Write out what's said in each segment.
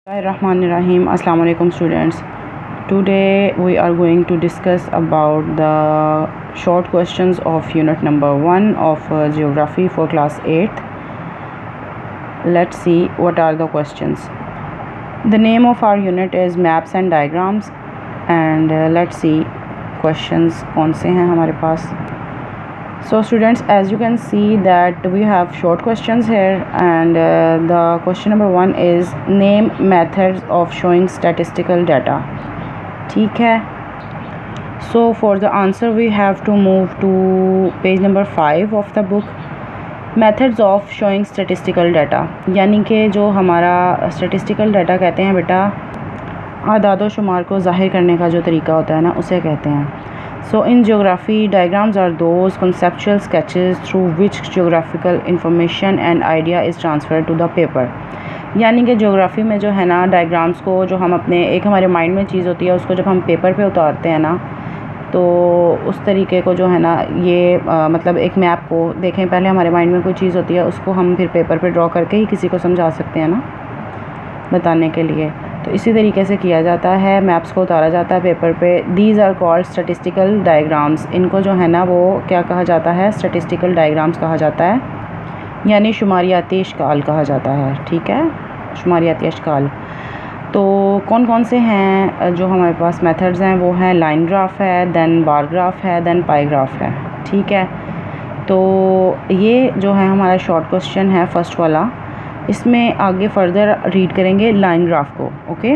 Bismillahirrahmanirrahim. Assalamu alaikum students. Today we are going to discuss about the short questions of unit number 1 of geography for class 8th. Let's see what are the questions. The name of our unit is maps and diagrams, and let's see questions कौन से हैं हमारे पास. So students, as you can see that we have short questions here, and the question number 1 is name methods of showing statistical data. ठीक है. So for the answer we have to move to page number 5 of the book. Methods of showing statistical data, यानी कि जो हमारा statistical data कहते हैं बेटा, आदाद व शुमार को ज़ाहिर करने का जो तरीका होता है ना, उसे कहते हैं. So in geography, diagrams are those conceptual sketches through which geographical information and idea is transferred to the paper. यानी कि ज्योग्राफी में जो है ना, डायग्राम्स को जो हम अपने एक हमारे माइंड में चीज़ होती है, उसको जब हम पेपर पे उतारते हैं ना, तो उस तरीके को जो है ना, ये मतलब एक मैप को देखें, पहले हमारे माइंड में कोई चीज़ होती है, उसको हम फिर पेपर पे ड्रॉ करके ही किसी को समझा सकते हैं ना, बताने के लिए. तो इसी तरीके से किया जाता है, मैप्स को उतारा जाता है पेपर पे. These are called statistical diagrams. इनको जो है ना वो क्या कहा जाता है, स्टैटिस्टिकल डायग्राम्स कहा जाता है, यानी शुमारियाती इश्काल कहा जाता है. ठीक है, शुमारियाती इश्काल. तो कौन कौन से हैं जो हमारे पास मेथड्स हैं, वो हैं लाइन ग्राफ है, देन बार ग्राफ है, देन पाई ग्राफ है. ठीक है, तो ये जो है हमारा शॉर्ट क्वेश्चन है फर्स्ट वाला. इसमें आगे फर्दर रीड करेंगे लाइन ग्राफ को. Okay.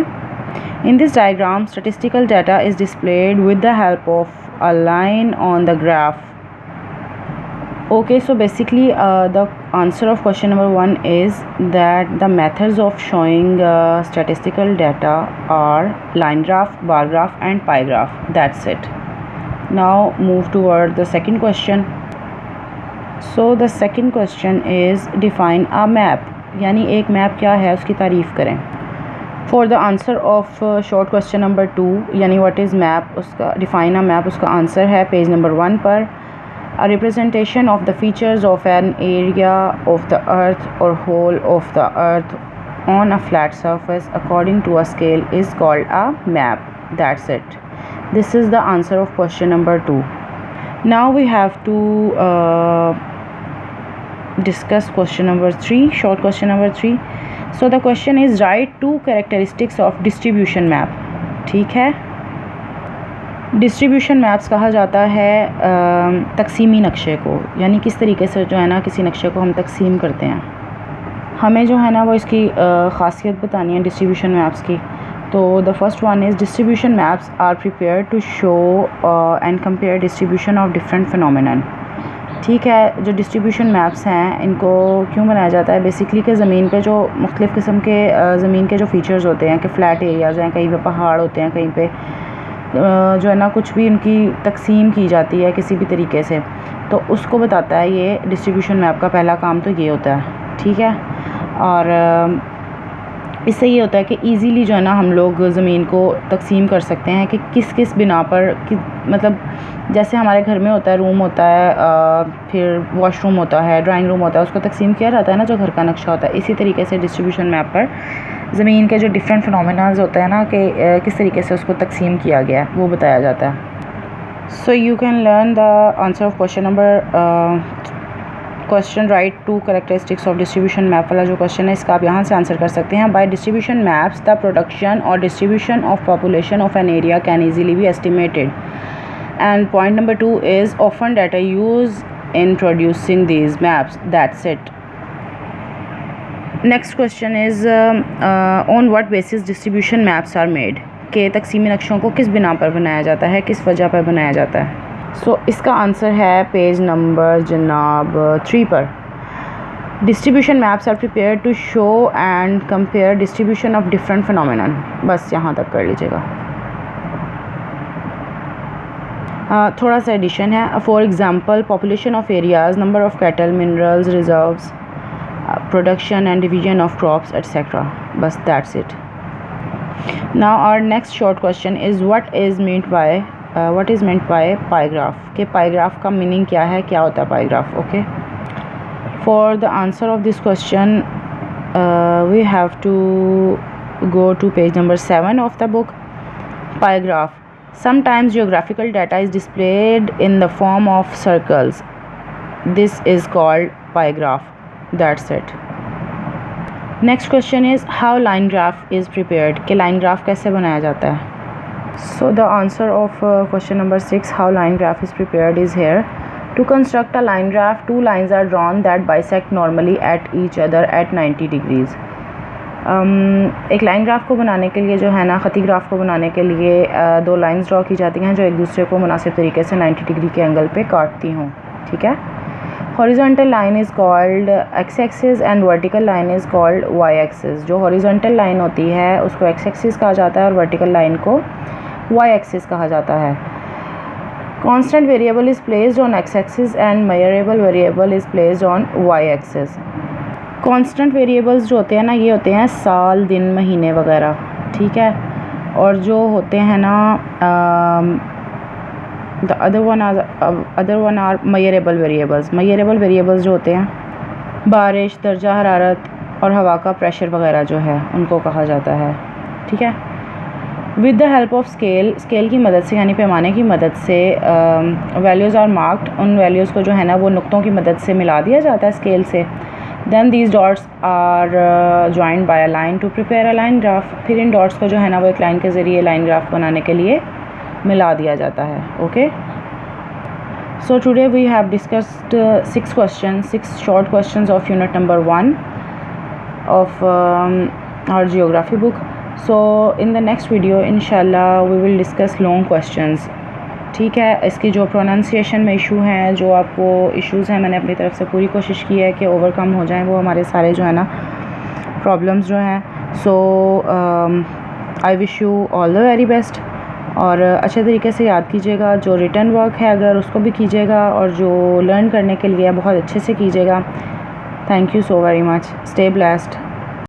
In this diagram statistical data is displayed with the help of a line on the graph. Okay, so basically the answer of question number 1 is that the methods of showing statistical data are line graph, bar graph and pie graph. That's it. Now move toward the second question. So the second question is define a map. यानी एक map क्या है, उसकी तारीफ़ करें. For the answer of short question number 2, यानी what is map, उसका define a map, उसका आंसर है पेज नंबर 1 पर. A representation of the features of an area of the earth or whole of the earth on a flat surface according to a scale is called a map. That's it. This is the answer of question number 2. Now we have to discuss question number 3, short question number 3. So the question is write 2 characteristics of distribution map. ठीक है. Distribution maps कहा जाता है तकसीमी नक्शे को, यानी किस तरीके से जो है ना किसी नक्शे को हम तकसीम करते हैं. हमें जो है ना वो इसकी ख़ासियत बतानी है डिस्ट्रीब्यूशन मैप्स की. तो the first one is distribution maps are prepare to show and compare distribution of different phenomenon. ठीक है, जो डिस्ट्रीब्यूशन मैप्स हैं इनको क्यों बनाया जाता है, बेसिकली कि ज़मीन पे जो मुख्तलिफ़ किस्म के ज़मीन के जो फ़ीचर्स होते हैं, कि फ़्लैट एरियाज़ हैं, कहीं पे पहाड़ होते हैं, कहीं पे जो है ना कुछ भी उनकी तकसीम की जाती है किसी भी तरीके से, तो उसको बताता है ये डिस्ट्रीब्यूशन मैप का पहला काम. तो ये होता है. ठीक है, और इससे ये होता है कि इजीली जो है ना हम लोग ज़मीन को तकसीम कर सकते हैं कि किस किस बिना पर मतलब जैसे हमारे घर में होता है, रूम होता है, फिर वॉशरूम होता है, ड्राइंग रूम होता है, उसको तकसीम किया जाता है ना जो घर का नक्शा होता है. इसी तरीके से डिस्ट्रीब्यूशन मैप पर ज़मीन के जो डिफरेंट फिनोमेनाज होते हैं ना, कि किस तरीके से उसको तकसीम किया गया है, वो बताया जाता है. So you can learn the answer of question number question right 2 characteristics of distribution map वाला जो क्वेश्चन है, इसका आप यहाँ से आंसर कर सकते हैं. By distribution maps the production और distribution of population of an area can easily be estimated. And point number 2 is often data use in producing these maps. That's it. Next question is on what basis distribution maps are made. के तकसीमी नक्शों को किस बिना पर बनाया जाता है, किस वजह पर बनाया जाता है. सो इसका आंसर है पेज नंबर जनाब 3 पर. Distribution maps are prepare to show and compare distribution of different phenomenon. बस यहाँ तक कर लीजिएगा. थोड़ा सा एडिशन है. For example population of areas, number of cattle, minerals reserves, production and division of crops etc. बस that's it. Now our next short question is what is meant by pie graph. कि pie graph का meaning क्या है, क्या होता है pie graph. Okay, for the answer of this question we have to go to page number 7 of the book. Pie graph. Sometimes geographical data is displayed in the form of circles. This is called pie graph. That's it. Next question is how line graph is prepared. कि line graph कैसे बनाया जाता है? So the answer of question number 6, how line graph is prepared, is here. To construct a line graph, two lines are drawn that bisect normally at each other at 90 degrees. एक line graph को बनाने के लिए जो है ना, ख़ती graph को बनाने के लिए दो लाइंस ड्रॉ की जाती हैं जो एक दूसरे को मुनासिब तरीके से 90 डिग्री के एंगल पे काटती हों. ठीक है. Horizontal line is called x axis and vertical line is called y axis. जो हॉरिजॉन्टल लाइन होती है उसको एक्स एक्सिस कहा जाता है और वर्टिकल लाइन को वाई एक्सिस कहा जाता है. Constant variable is placed on x axis and measurable variable is placed on y axis. Constant variables जो होते हैं ना, ये होते हैं साल, दिन, महीने वगैरह. ठीक है. और जो होते हैं ना the other one are measurable variables. Measurable variables जो होते हैं बारिश, दर्जा हरारत और हवा का प्रेशर वगैरह जो है उनको कहा जाता है. ठीक है. With the help of scale की मदद से यानी पैमाने की मदद से वैल्यूज़ आर मार्क्ड. उन वैल्यूज़ को जो है ना वो नुक्तों की मदद से मिला दिया जाता है स्केल से. Then these dots are joined by a line to prepare a line graph. फिर इन डॉट्स को जो है ना वो एक लाइन के ज़रिए लाइन ग्राफ बनाने के लिए मिला दिया जाता है. Okay. So today we have discussed 6 short questions of unit number 1 of our geography book. So in the next video inshallah we will discuss long questions. ठीक है. इसकी जो प्रोनाउंसिएशन में इशू हैं, जो आपको इश्यूज़ हैं, मैंने अपनी तरफ से पूरी कोशिश की है कि ओवरकम हो जाएं वो हमारे सारे जो है ना प्रॉब्लम्स जो हैं. So I wish you all the very best. और अच्छे तरीके से याद कीजिएगा. जो रिटन वर्क है अगर उसको भी कीजिएगा और जो लर्न करने के लिए बहुत अच्छे से कीजिएगा. Thank you so very much. Stay blessed.